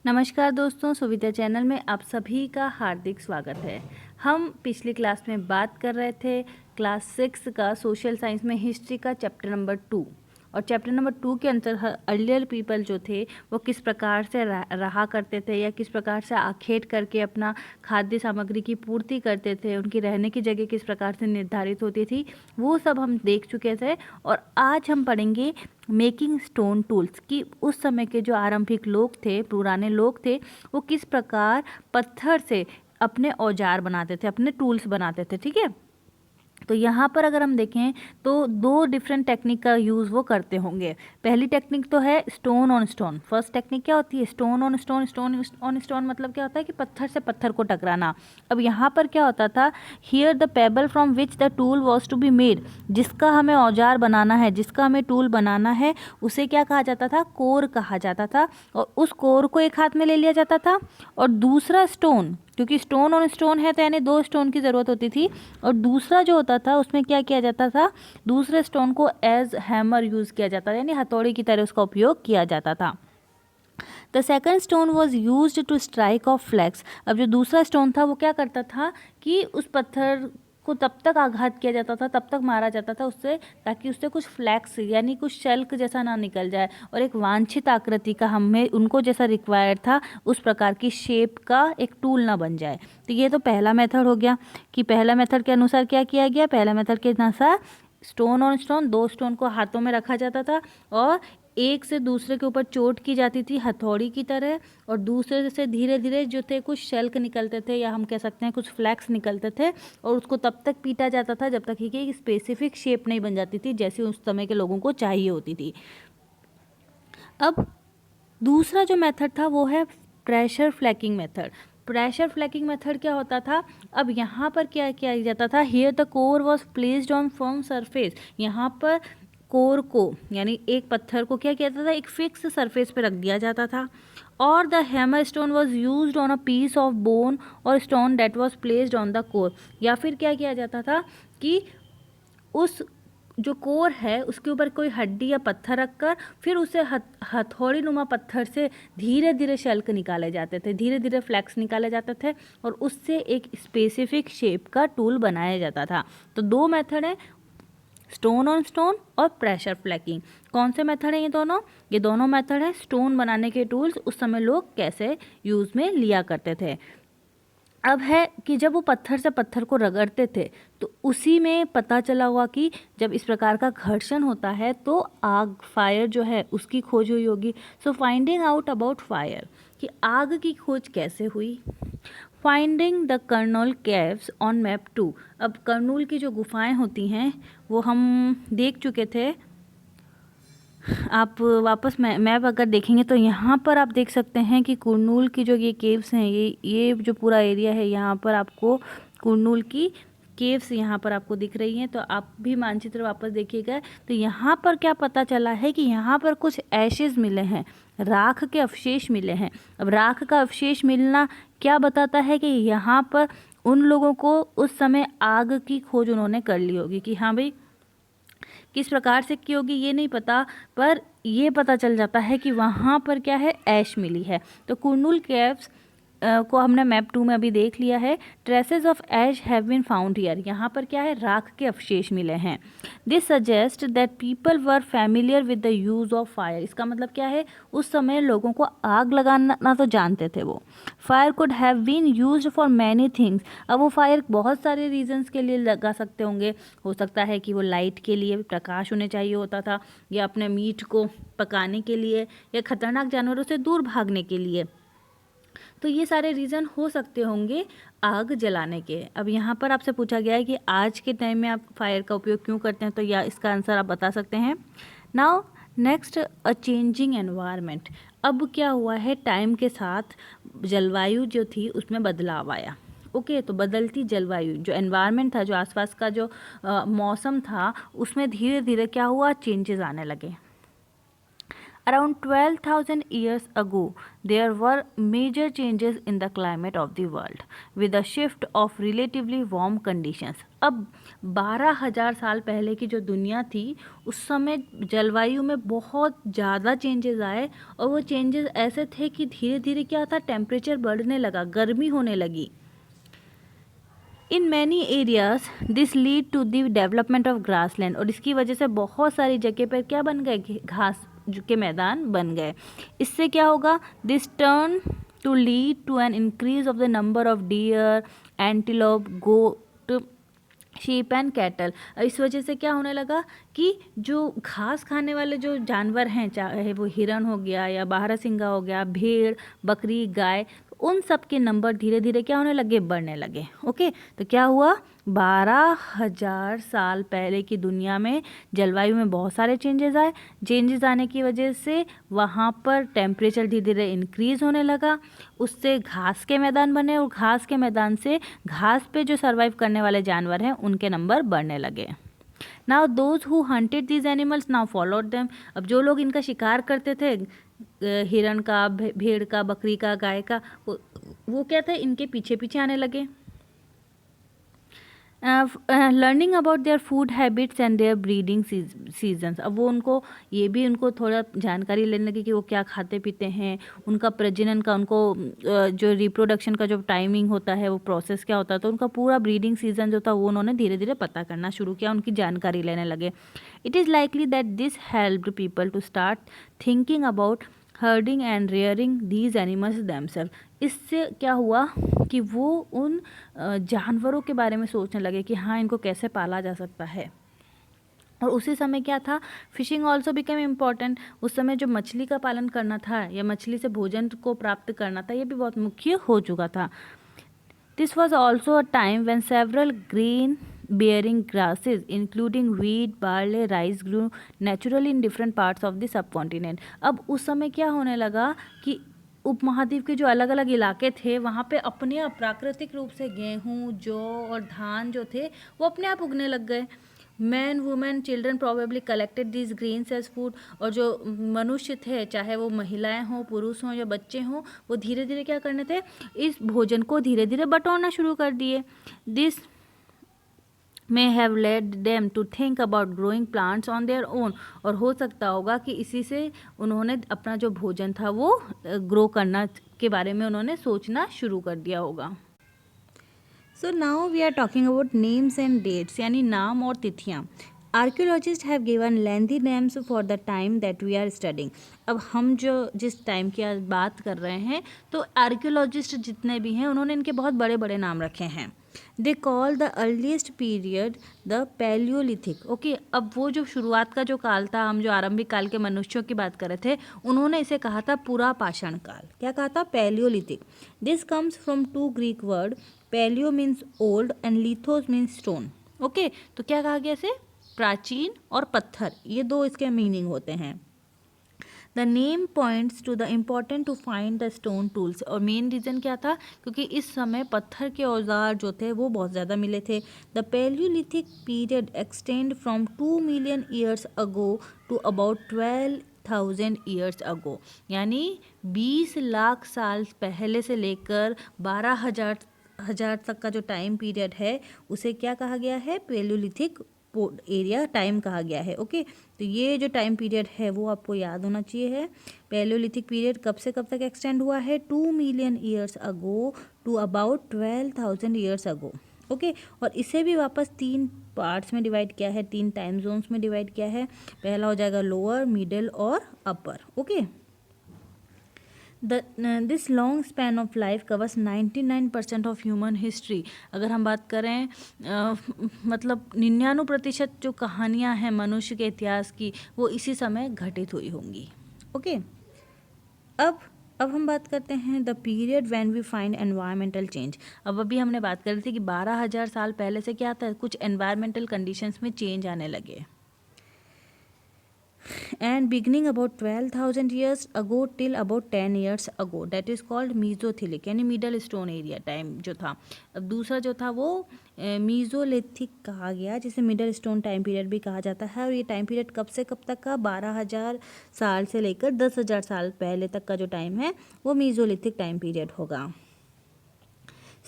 नमस्कार दोस्तों, सुविधा चैनल में आप सभी का हार्दिक स्वागत है। हम पिछली क्लास में बात कर रहे थे क्लास 6 का सोशल साइंस में हिस्ट्री का चैप्टर नंबर 2। और चैप्टर नंबर 2 के अंदर अर्लियर पीपल जो थे वो किस प्रकार से रहा करते थे या किस प्रकार से आखेट करके अपना खाद्य सामग्री की पूर्ति करते थे, उनकी रहने की जगह किस प्रकार से निर्धारित होती थी, वो सब हम देख चुके थे। और आज हम पढ़ेंगे मेकिंग स्टोन टूल्स कि उस समय के जो आरंभिक लोग थे, पुराने लोग थे, वो किस प्रकार पत्थर से अपने औजार बनाते थे, अपने टूल्स बनाते थे। ठीक है, तो यहाँ पर अगर हम देखें तो दो डिफरेंट टेक्निक का यूज़ वो करते होंगे। पहली टेक्निक तो है stone on stone. First technique क्या होती है? Stone on stone. Stone on stone मतलब क्या होता है कि पत्थर से पत्थर को टकराना। अब यहाँ पर क्या होता था, here the pebble from which the tool was to be made, जिसका हमें औजार बनाना है, जिसका हमें टूल बनाना है, उसे क्या कहा जाता था? कोर कहा जाता था। और उस कोर को एक हाथ में ले लिया जाता था और दूसरा स्टोन, क्योंकि स्टोन ऑन स्टोन है तो यानी दो स्टोन की ज़रूरत होती थी, और दूसरा जो होता था उसमें क्या किया जाता था, दूसरे स्टोन को एज हैमर यूज़ किया जाता था, यानी हथौड़ी की तरह उसका उपयोग किया जाता था। The second stone was used to strike off flakes. अब जो दूसरा स्टोन था वो क्या करता था कि उस पत्थर को तब तक आघात किया जाता था, तब तक मारा जाता था उससे, ताकि उससे कुछ फ्लैक्स यानी कुछ शल्क जैसा ना निकल जाए और एक वांछित आकृति का, हमें उनको जैसा रिक्वायर्ड था उस प्रकार की शेप का एक टूल ना बन जाए। तो ये तो पहला मेथड हो गया कि पहला मेथड के अनुसार क्या किया गया, पहला मेथड के अनुसार स्टोन ऑन स्टोन, दो स्टोन को हाथों में रखा जाता था और एक से दूसरे के ऊपर चोट की जाती थी हथौड़ी की तरह, और दूसरे से धीरे धीरे जो थे कुछ शल्क निकलते थे या हम कह सकते हैं कुछ फ्लैक्स निकलते थे, और उसको तब तक पीटा जाता था जब तक कि एक स्पेसिफिक शेप नहीं बन जाती थी जैसी उस समय के लोगों को चाहिए होती थी। अब दूसरा जो मेथड था वो है प्रेशर फ्लैकिंग मेथड। प्रेशर फ्लैकिंग मेथड क्या होता था? अब यहाँ पर क्या किया जाता था, here the core was placed on firm surface. यहाँ पर कोर को यानी एक पत्थर को क्या किया जाता था, एक फिक्स सरफेस पे रख दिया जाता था। और the hammer stone was use on a piece of bone और stone that was placed on the core. या फिर क्या किया जाता था कि उस जो कोर है उसके ऊपर कोई हड्डी या पत्थर रखकर फिर उसे हथौड़ी नुमा पत्थर से धीरे धीरे शल्क निकाले जाते थे, धीरे धीरे फ्लैक्स निकाले जाते थे और उससे एक स्पेसिफिक शेप का टूल बनाया जाता था। तो दो मेथड है, स्टोन ऑन स्टोन और प्रेशर फ्लैकिंग। कौन से मेथड है ये दोनों? ये दोनों मेथड है स्टोन बनाने के टूल्स उस समय लोग कैसे यूज़ में लिया करते थे। अब है कि जब वो पत्थर से पत्थर को रगड़ते थे तो उसी में पता चला हुआ कि जब इस प्रकार का घर्षण होता है तो आग, फायर जो है उसकी खोज हुई होगी। सो फाइंडिंग आउट अबाउट फायर, कि आग की खोज कैसे हुई। Finding the Kurnool caves on map 2। अब कर्नूल की जो गुफाएं होती हैं वो हम देख चुके थे। आप वापस मैप अगर देखेंगे तो यहाँ पर आप देख सकते हैं कि कुरनूल की जो ये केव्स हैं, ये जो पूरा एरिया है, यहाँ पर आपको कुरनूल की केव्स यहाँ पर आपको दिख रही हैं। तो आप भी मानचित्र वापस देखिएगा तो यहाँ पर क्या पता चला है कि यहाँ पर कुछ एशेज मिले हैं, राख के अवशेष मिले हैं। अब राख का अवशेष मिलना क्या बताता है कि यहाँ पर उन लोगों को उस समय आग की खोज उन्होंने कर ली होगी। कि हाँ भाई, किस प्रकार से की होगी ये नहीं पता, पर ये पता चल जाता है कि वहाँ पर क्या है, ऐश मिली है। तो कुरनूल केव्स को हमने मैप 2 में अभी देख लिया है। Traces of ash have been found here, यहाँ पर क्या है, राख के अवशेष मिले हैं। This suggest that people were familiar with the use of fire. इसका मतलब क्या है, उस समय लोगों को आग लगाना तो जानते थे वो। Fire could have been used for many things. अब वो फायर बहुत सारे रीजंस के लिए लगा सकते होंगे। हो सकता है कि वो लाइट के लिए, प्रकाश उन्हें चाहिए होता था, या अपने मीट को पकाने के लिए, या खतरनाक जानवरों से दूर भागने के लिए। तो ये सारे रीज़न हो सकते होंगे आग जलाने के। अब यहाँ पर आपसे पूछा गया है कि आज के टाइम में आप फायर का उपयोग क्यों करते हैं, तो या इसका आंसर आप बता सकते हैं। नाउ नेक्स्ट, अ चेंजिंग एनवायरनमेंट। अब क्या हुआ है, टाइम के साथ जलवायु जो थी उसमें बदलाव आया। ओके, तो बदलती जलवायु, जो एनवायरनमेंट था, जो आसपास का जो मौसम था, उसमें धीरे धीरे क्या हुआ, चेंजेस आने लगे। Around 12,000 years ago, there were major changes in the climate of the world, with a shift of relatively warm conditions. अब 12,000 साल पहले की जो दुनिया थी उस समय जलवायु में बहुत ज़्यादा चेंजेस आए, और वो चेंजेस ऐसे थे कि धीरे धीरे क्या था, टेम्परेचर बढ़ने लगा, गर्मी होने लगी. In many areas this lead to the development of grassland, और इसकी वजह से बहुत सारी जगह पर क्या बन गए, घास के मैदान बन गए. इससे क्या होगा, this turn to lead to an increase of the number of deer, antelope, goat, sheep and cattle. इस वजह से क्या होने लगा कि जो घास खाने वाले जो जानवर हैं, चाहे वो हिरन हो गया या बारहसिंगा हो गया, भेड़, बकरी, गाय, उन सब के नंबर धीरे धीरे क्या होने लगे, बढ़ने लगे. ओके, तो क्या हुआ, 12,000 साल पहले की दुनिया में जलवायु में बहुत सारे चेंजेस आए. चेंजेस आने की वजह से वहाँ पर टेम्परेचर धीरे धीरे इंक्रीज होने लगा, उससे घास के मैदान बने, और घास के मैदान से घास पे जो सर्वाइव करने वाले जानवर हैं उनके नंबर बढ़ने लगे. Now those who hunted these animals now followed them. अब जो लोग इनका शिकार करते थे, हिरन का, भेड़ का, बकरी का, गाय का, वो क्या था, इनके पीछे पीछे आने लगे. Learning about their food habits and their breeding seasons. अब वो उनको थोड़ा जानकारी लेने लगी कि वो क्या खाते पीते हैं, उनका प्रजनन का, उनको जो रिप्रोडक्शन का जो टाइमिंग होता है, वो प्रोसेस क्या होता है, तो उनका पूरा ब्रीडिंग सीजन जो था वो उन्होंने धीरे धीरे पता करना शुरू किया, उनकी जानकारी लेने लगे. It is likely that this helped people to start thinking about herding and rearing these animals themself. इससे क्या हुआ कि वो उन जानवरों के बारे में सोचने लगे कि हाँ, इनको कैसे पाला जा सकता है. और उसी समय क्या था, फिशिंग ऑल्सो बिकेम इम्पॉर्टेंट. उस समय जो मछली का पालन करना था या मछली से भोजन को प्राप्त करना था, ये भी बहुत मुख्य हो चुका था. This was also a time when several green bearing grasses including wheat, barley, rice grew naturally in different parts of the subcontinent. अब उस समय क्या होने लगा कि उपमहाद्वीप के जो अलग अलग इलाके थे वहाँ पे अपने आप प्राकृतिक रूप से गेहूँ, जौ और धान जो थे वो अपने आप उगने लग गए. Man, women, children probably collected this grains as food. और जो मनुष्य थे, चाहे वो महिलाएं हों, पुरुष हों या बच्चे हों, वो धीरे धीरे क्या करने थे, इस भोजन को धीरे धीरे बटोरना शुरू कर दिए. This may have led them to think about growing plants on their own. और हो सकता होगा कि इसी से उन्होंने अपना जो भोजन था वो ग्रो करना के बारे में उन्होंने सोचना शुरू कर दिया होगा. So now we are talking about names and dates, यानी नाम और तिथियाँ. Archaeologist have given lengthy names for the time that we are studying. अब हम जिस टाइम की आज बात कर रहे हैं, तो आर्कियोलॉजिस्ट जितने भी हैं उन्होंने इनके बहुत बड़े बड़े नाम रखे हैं. They call the earliest period the Palaeolithic. Okay, अब वो जो शुरुआत का जो काल था, हम जो आरंभिक काल के मनुष्यों की बात कर रहे थे, उन्होंने इसे कहा था पुरा पाषाण काल. क्या कहा था, palaeolithic. This comes from two Greek word, palaeo means old and lithos means stone. Okay, तो क्या कहा गया इसे, प्राचीन और पत्थर, ये दो इसके मीनिंग होते हैं. The name points to the important to find the stone tools. और मेन रीज़न क्या था, क्योंकि इस समय पत्थर के औजार जो थे वो बहुत ज़्यादा मिले थे. The Palaeolithic period extend from 2 million years ago to about 12,000 years ago. यानी 20 लाख साल पहले से लेकर 12,000 तक का जो टाइम पीरियड है उसे क्या कहा गया है, पैलियोलिथिक एरिया टाइम कहा गया है. ओके, तो ये जो टाइम पीरियड है वो आपको याद होना चाहिए है. पैलियोलिथिक पीरियड कब से कब तक एक्सटेंड हुआ है, 2 million years ago to about 12,000 years ago. Okay, और इसे भी वापस 3 पार्ट्स में डिवाइड किया है, 3 टाइम जोन्स में डिवाइड किया है. पहला हो जाएगा लोअर, मिडिल और upper. Okay, this long span of life covers 99% of human history. अगर हम बात करें मतलब 99% जो कहानियाँ हैं मनुष्य के इतिहास की, वो इसी समय घटित हुई होंगी. ओके, अब हम बात करते हैं the period when we find environmental change. अब अभी हमने बात कर रही थी कि 12,000 साल पहले से क्या था, कुछ एनवायरमेंटल कंडीशंस में चेंज आने लगे. and beginning about 12,000 years ago till about 10 years ago, that is called mesothelic यानी मिडल स्टोन एरिया टाइम जो था। अब दूसरा जो था वो मीजोलिथिक कहा गया, जिसे मिडल स्टोन टाइम पीरियड भी कहा जाता है। और ये टाइम पीरियड कब से कब तक का, 12,000 साल से लेकर 10,000 साल पहले तक का जो टाइम है वो मीजोलिथिक टाइम पीरियड होगा।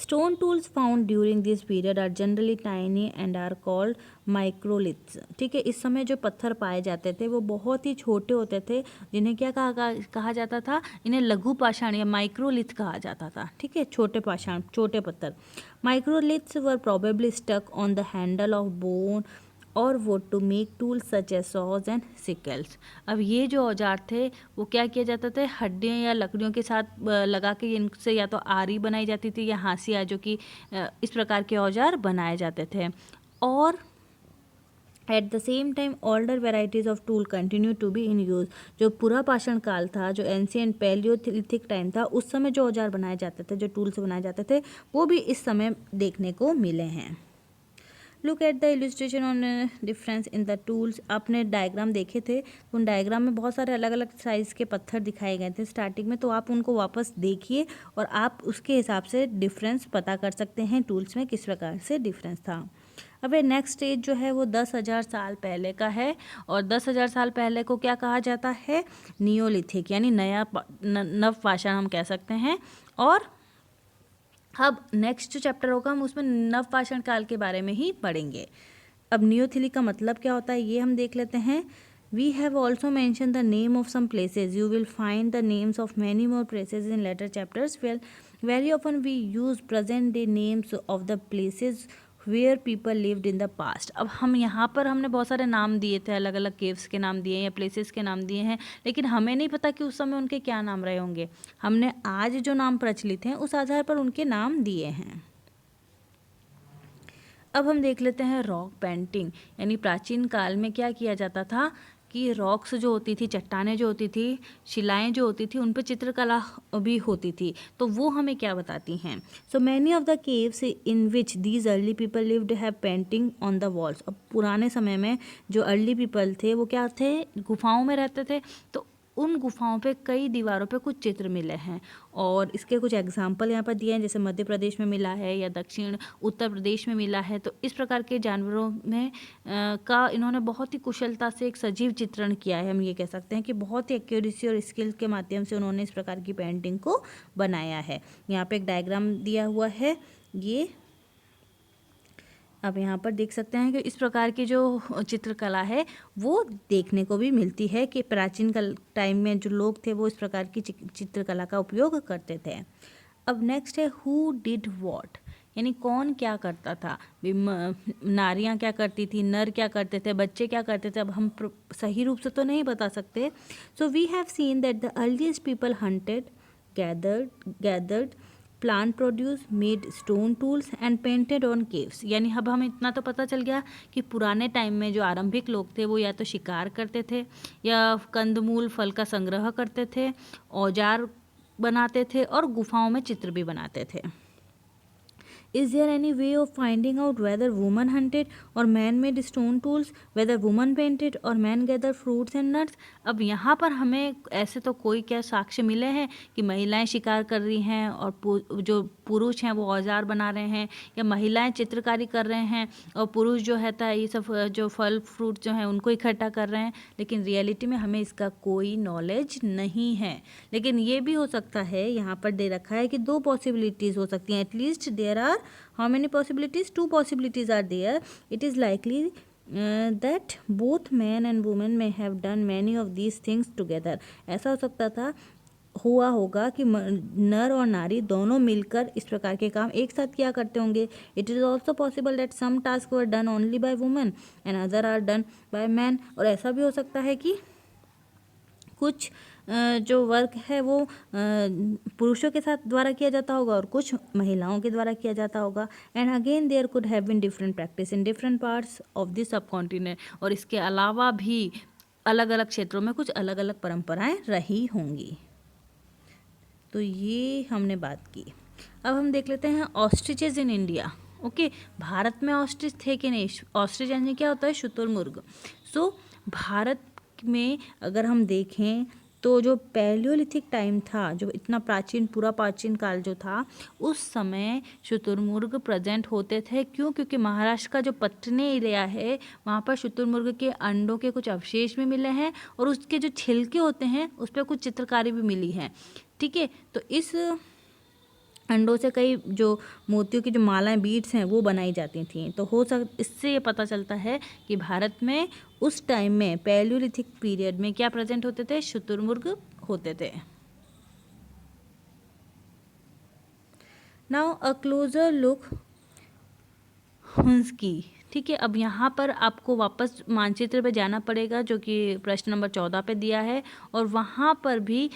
Stone tools found during this period are generally tiny and are called microliths। ठीक है, इस समय जो पत्थर पाए जाते थे वो बहुत ही छोटे होते थे, जिन्हें क्या कहा जाता था, इन्हें लघु पाषाण या माइक्रोलिथ कहा जाता था। ठीक है, छोटे पाषाण, छोटे पत्थर। Microliths were probably stuck on the handle of bone और wood to make tools such as saws and sickles. अब ये जो औजार थे वो क्या किया जाता था, हड्डियों या लकड़ियों के साथ लगा के इनसे या तो आरी बनाई जाती थी या हांसिया, जो कि इस प्रकार के औजार बनाए जाते थे। और at the same time older varieties of tool continue to be in use. जो पूरा पाषाण काल था, जो एंशियंट पैलियोलिथिक टाइम था, उस समय जो औजार बनाए जाते थे, जो टूल से बनाए जाते थे, वो भी इस समय देखने को मिले हैं। Look at the illustration on difference in the tools. आपने डायग्राम देखे थे, तो उन डायग्राम में बहुत सारे अलग अलग साइज़ के पत्थर दिखाए गए थे स्टार्टिंग में, तो आप उनको वापस देखिए और आप उसके हिसाब से डिफरेंस पता कर सकते हैं टूल्स में किस प्रकार से डिफरेंस था। अब ये नेक्स्ट स्टेज जो है वो 10,000 साल पहले का है, और 10,000 साल पहले को क्या कहा जाता है, नियोलिथिक यानी नव पाषाण हम कह सकते हैं। और अब नेक्स्ट जो चैप्टर होगा हम उसमें नव पाषाण काल के बारे में ही पढ़ेंगे। अब नियोलिथिक का मतलब क्या होता है ये हम देख लेते हैं। We have also mentioned the name of some places. You will find the names of many more places in later chapters. Well, very often we use present day names of the places where people lived in the past. अब हम यहाँ पर हमने बहुत सारे नाम दिए थे, अलग अलग केव्स के नाम दिए हैं या प्लेसेस के नाम दिए हैं, लेकिन हमें नहीं पता कि उस समय उनके क्या नाम रहे होंगे। हमने आज जो नाम प्रचलित हैं उस आधार पर उनके नाम दिए हैं। अब हम देख लेते हैं रॉक पेंटिंग, यानी प्राचीन काल में क्या किया जाता था कि रॉक्स जो होती थी, चट्टानें जो होती थी, शिलाएं जो होती थी, उन पर चित्रकला भी होती थी, तो वो हमें क्या बताती हैं। So many of the caves in which these early people lived have painting on the walls. अब पुराने समय में जो अर्ली पीपल थे वो क्या थे, गुफाओं में रहते थे, तो उन गुफाओं पे कई दीवारों पे कुछ चित्र मिले हैं, और इसके कुछ एग्जाम्पल यहाँ पर दिए हैं, जैसे मध्य प्रदेश में मिला है या दक्षिण उत्तर प्रदेश में मिला है। तो इस प्रकार के जानवरों में का इन्होंने बहुत ही कुशलता से एक सजीव चित्रण किया है। हम ये कह सकते हैं कि बहुत ही एक्यूरेसी और स्किल के माध्यम से उन्होंने इस प्रकार की पेंटिंग को बनाया है। यहाँ पे एक डायग्राम दिया हुआ है, ये अब यहाँ पर देख सकते हैं कि इस प्रकार की जो चित्रकला है वो देखने को भी मिलती है कि प्राचीन टाइम में जो लोग थे वो इस प्रकार की चित्रकला का उपयोग करते थे। अब नेक्स्ट है हु डिड व्हाट, यानी कौन क्या करता था। नारियां क्या करती थी, नर क्या करते थे, बच्चे क्या करते थे, अब हम सही रूप से तो नहीं बता सकते। So we have seen that the earliest people hunted, gathered plant produce, made stone tools and painted on caves. यानी अब हमें इतना तो पता चल गया कि पुराने टाइम में जो आरंभिक लोग थे वो या तो शिकार करते थे या कंदमूल फल का संग्रह करते थे, औजार बनाते थे और गुफाओं में चित्र भी बनाते थे। Is there any way of finding out whether women hunted or man made stone tools, whether women painted or man gathered fruits and nuts? अब यहाँ पर हमें ऐसे तो कोई क्या साक्ष्य मिले हैं कि महिलाएं शिकार कर रही हैं और जो पुरुष हैं वो औजार बना रहे हैं, या महिलाएं चित्रकारी कर रहे हैं और पुरुष जो है ये सब जो फल फ्रूट जो हैं उनको इकट्ठा कर रहे हैं। लेकिन रियलिटी में हमें इसका कोई नॉलेज नहीं है। लेकिन ये भी हो सकता है, यहाँ पर दे रखा है कि दो पॉसिबिलिटीज़ हो सकती हैं। At least there are how many possibilities? Two possibilities are there. It is likely that both man and woman may have done many of these things together. ऐसा हो सकता था, हुआ होगा कि नर और नारी दोनों मिलकर इस प्रकार के काम एक साथ किया करते होंगे। It is also possible that some task were done only by women and other are done by man. और ऐसा भी हो सकता है कि कुछ जो वर्क है वो पुरुषों के साथ द्वारा किया जाता होगा और कुछ महिलाओं के द्वारा किया जाता होगा। And again there could have been different practice in different parts of the subcontinent. और इसके अलावा भी अलग अलग क्षेत्रों में कुछ अलग अलग परंपराएं रही होंगी। तो ये हमने बात की। अब हम देख लेते हैं ऑस्ट्रिचेज इन इंडिया। ओके, भारत में ऑस्ट्रिच थे कि नहीं। ऑस्ट्रिच यानी क्या होता है, शुतुरमुर्ग। सो भारत में अगर हम देखें तो जो पैलियोलिथिक टाइम था, जो इतना प्राचीन, पूरा प्राचीन काल जो था, उस समय शुतुरमुर्ग प्रेजेंट होते थे। क्यों? क्योंकि महाराष्ट्र का जो पटनी एरिया है वहाँ पर शुतुरमुर्ग के अंडों के कुछ अवशेष भी मिले हैं और उसके जो छिलके होते हैं उस पर कुछ चित्रकारी भी मिली है। ठीक है, तो इस अंडों से कई जो मोतियों की जो मालाएं, बीड्स हैं, वो बनाई जाती थी। तो इससे ये पता चलता है कि भारत में उस टाइम में पैलियोलिथिक पीरियड में क्या प्रेजेंट होते थे? शुतुरमुर्ग होते थे। नाउ अ क्लोजर लुक हुंस्की। ठीक है, अब यहाँ पर आपको वापस मानचित्र पे जाना पड़ेगा जो कि प्रश्न नंबर 14 पे दिया है, और वहाँ पर भी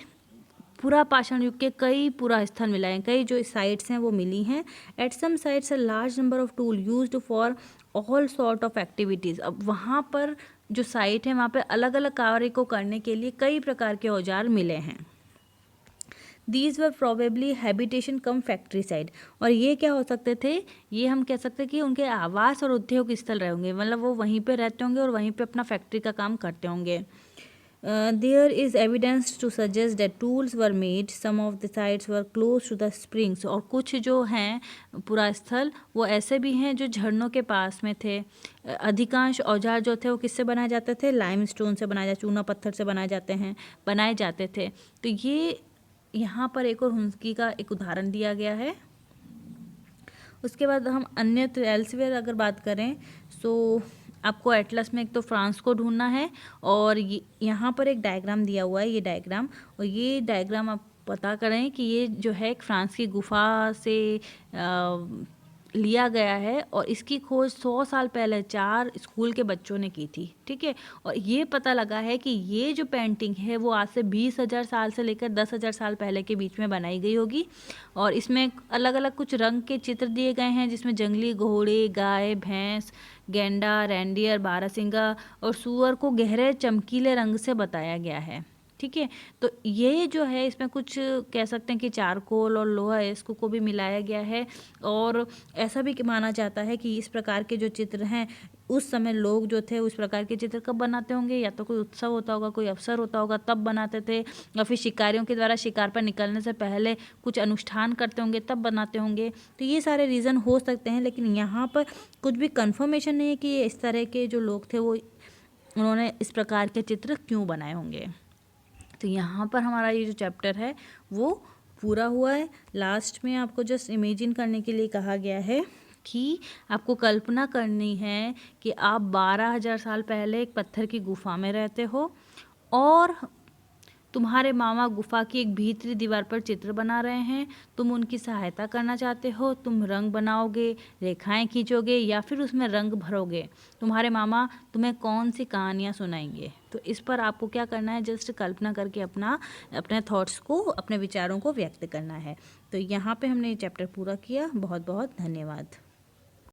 पूरा पाषाण युग के कई पूरा स्थल मिला है, कई जो साइट्स हैं वो मिली हैं। At some sites a large number of tool used for all sort of activities. अब वहाँ पर जो साइट है वहाँ पे अलग अलग कार्य को करने के लिए कई प्रकार के औजार मिले हैं। These were probably habitation come factory side. और ये क्या हो सकते थे? ये हम कह सकते हैं कि उनके आवास और उद्योग स्थल रहे होंगे, मतलब वो वहीं पे रहते होंगे और वहीं पे अपना फैक्ट्री का काम करते होंगे। There is evidence to suggest that tools were made. Some of the sites were close to the springs. और कुछ जो हैं पूरा स्थल वो ऐसे भी हैं जो झरनों के पास में थे। अधिकांश औजार जो थे वो किससे बनाए जाते थे? लाइमस्टोन से चूना पत्थर से बनाए जाते थे। तो ये यहाँ पर एक और हुंस्की का एक उदाहरण दिया गया है। उसके बाद हम अन्य एल्सवेयर अगर बात करें तो आपको एटलस में एक तो फ्रांस को ढूंढना है, और यहाँ पर एक डायग्राम दिया हुआ है, ये डायग्राम, और ये डायग्राम आप पता करें कि ये जो है एक फ्रांस की गुफा से लिया गया है, और इसकी खोज 100 साल पहले 4 स्कूल के बच्चों ने की थी। ठीक है, और ये पता लगा है कि ये जो पेंटिंग है वो आज से 20,000 साल से लेकर 10,000 साल पहले के बीच में बनाई गई होगी, और इसमें अलग अलग कुछ रंग के चित्र दिए गए हैं जिसमें जंगली घोड़े, गाय, भैंस, गेंडा, रेंडियर, बारहसिंगा और सूअर को गहरे चमकीले रंग से बताया गया है। ठीक है, तो ये जो है इसमें कुछ कह सकते हैं कि चारकोल और लोहा इसको को भी मिलाया गया है, और ऐसा भी माना जाता है कि इस प्रकार के जो चित्र हैं उस समय लोग जो थे उस प्रकार के चित्र कब बनाते होंगे? या तो कोई उत्सव होता होगा, कोई अवसर होता होगा तब बनाते थे, या फिर शिकारियों के द्वारा शिकार पर निकलने से पहले कुछ अनुष्ठान करते होंगे तब बनाते होंगे। तो ये सारे रीज़न हो सकते हैं, लेकिन यहाँ पर कुछ भी कंफर्मेशन नहीं है कि इस तरह के जो लोग थे वो उन्होंने इस प्रकार के चित्र क्यों बनाए होंगे। तो यहाँ पर हमारा ये जो चैप्टर है वो पूरा हुआ है। लास्ट में आपको जस्ट इमेजिन करने के लिए कहा गया है कि आपको कल्पना करनी है कि आप 12,000 साल पहले एक पत्थर की गुफा में रहते हो, और तुम्हारे मामा गुफा की एक भीतरी दीवार पर चित्र बना रहे हैं। तुम उनकी सहायता करना चाहते हो, तुम रंग बनाओगे, रेखाएं खींचोगे या फिर उसमें रंग भरोगे। तुम्हारे मामा तुम्हें कौन सी कहानियाँ सुनाएंगे? तो इस पर आपको क्या करना है? जस्ट कल्पना करके अपने थॉट्स को, अपने विचारों को व्यक्त करना है। तो यहाँ पे हमने ये चैप्टर पूरा किया। बहुत बहुत धन्यवाद।